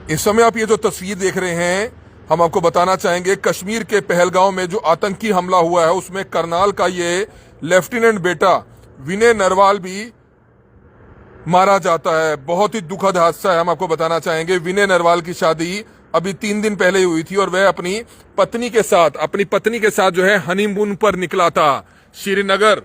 इस समय आप ये जो तस्वीर देख रहे हैं, हम आपको बताना चाहेंगे कश्मीर के पहलगांव में जो आतंकी हमला हुआ है उसमें करनाल का ये लेफ्टिनेंट बेटा विनय नरवाल भी मारा जाता है। बहुत ही दुखद हादसा है। हम आपको बताना चाहेंगे विनय नरवाल की शादी अभी 3 दिन पहले हुई थी और वह अपनी पत्नी के साथ जो है हनीमून पर निकला था। श्रीनगर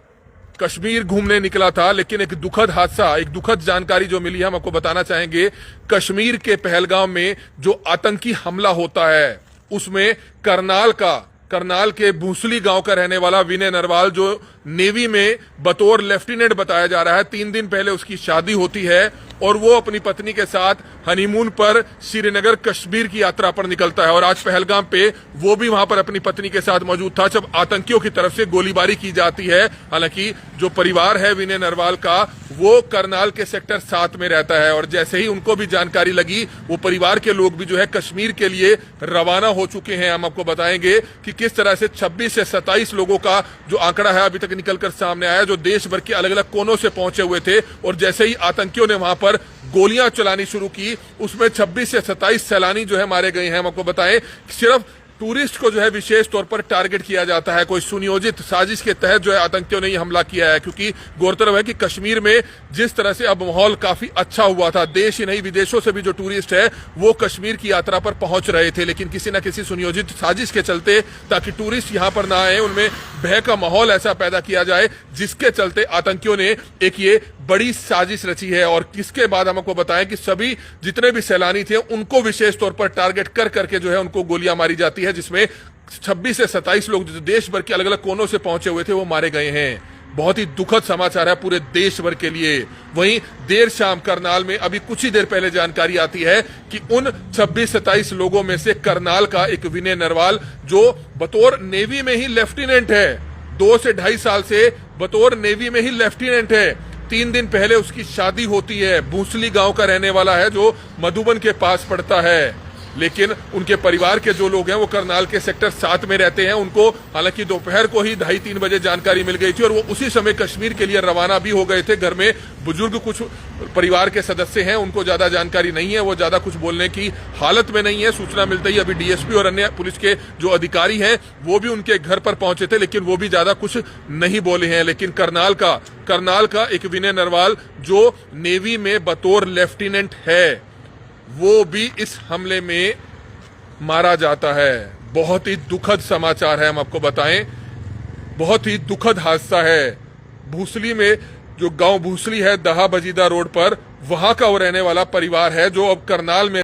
कश्मीर घूमने निकला था, लेकिन एक दुखद हादसा, एक दुखद जानकारी जो मिली है हम आपको बताना चाहेंगे। कश्मीर के पहलगाम में जो आतंकी हमला होता है उसमें करनाल के भूसली गांव का रहने वाला विनय नरवाल, जो नेवी में बतौर लेफ्टिनेंट बताया जा रहा है, 3 दिन पहले उसकी शादी होती है और वो अपनी पत्नी के साथ हनीमून पर श्रीनगर कश्मीर की यात्रा पर निकलता है। और आज पहलगाम पे वो भी वहां पर अपनी पत्नी के साथ मौजूद था जब आतंकियों की तरफ से गोलीबारी की जाती है। हालांकि जो परिवार है विनय नरवाल का, वो करनाल के सेक्टर 7 में रहता है और जैसे ही उनको भी जानकारी लगी, वो परिवार के लोग भी जो है कश्मीर के लिए रवाना हो चुके हैं। हम आपको बताएंगे कि किस तरह से 26 से 27 लोगों का जो आंकड़ा है अभी तक निकलकर सामने आया, जो देश भर के अलग अलग कोनों से पहुंचे हुए थे। और जैसे ही आतंकियों ने वहां पर गोलियां चलानी शुरू की, उसमें 26 से 27 सैलानी जो है मारे गए हैं। हम आपको बताएं, सिर्फ टूरिस्ट को जो है विशेष तौर पर टारगेट किया जाता है। कोई सुनियोजित साजिश के तहत जो है आतंकियों ने ये हमला किया है, क्योंकि गौरतलब है कि कश्मीर में जिस तरह से अब माहौल काफी अच्छा हुआ था, देश ही नहीं विदेशों से भी जो टूरिस्ट है वो कश्मीर की यात्रा पर पहुंच रहे थे, लेकिन किसी न किसी सुनियोजित साजिश के चलते, ताकि टूरिस्ट यहां पर ना आए, उनमें भय का माहौल ऐसा पैदा किया जाए जिसके चलते आतंकियों ने एक ये बड़ी साजिश रची है। और इसके बाद हम आपको बताएं कि सभी जितने भी सैलानी थे उनको विशेष तौर पर टारगेट कर करके जो है उनको गोलियां मारी जाती है, जिसमें 26 से 27 लोग जो देश भर के अलग अलग कोनों से पहुंचे हुए थे वो मारे गए हैं। बहुत ही दुखद समाचार है पूरे देश भर के लिए। वहीं देर शाम करनाल में अभी कुछ ही देर पहले जानकारी आती है कि उन 26-27 लोगों में से करनाल का एक विनय नरवाल, जो बतौर नेवी में ही लेफ्टिनेंट है, 2 से 2.5 साल से बतौर नेवी में ही लेफ्टिनेंट है, 3 दिन पहले उसकी शादी होती है। भूसली गांव का रहने वाला है जो मधुबन के पास पड़ता है, लेकिन उनके परिवार के जो लोग हैं वो करनाल के सेक्टर 7 में रहते हैं। उनको हालांकि दोपहर को ही 2:30-3 बजे जानकारी मिल गई थी और वो उसी समय कश्मीर के लिए रवाना भी हो गए थे। घर में बुजुर्ग कुछ परिवार के सदस्य हैं, उनको ज्यादा जानकारी नहीं है, वो ज्यादा कुछ बोलने की हालत में नहीं है। सूचना मिलते ही अभी डीएसपी और अन्य पुलिस के जो अधिकारी हैं वो भी उनके घर पर पहुंचे थे, लेकिन वो भी ज्यादा कुछ नहीं बोले हैं। लेकिन करनाल का एक विनय नरवाल, जो नेवी में बतौर लेफ्टिनेंट है, वो भी इस हमले में मारा जाता है। बहुत ही दुखद समाचार है, हम आपको बताएं, बहुत ही दुखद हादसा है। भूसली में, जो गांव भूसली है दहा बजीदा रोड पर, वहां का वो रहने वाला परिवार है जो अब करनाल में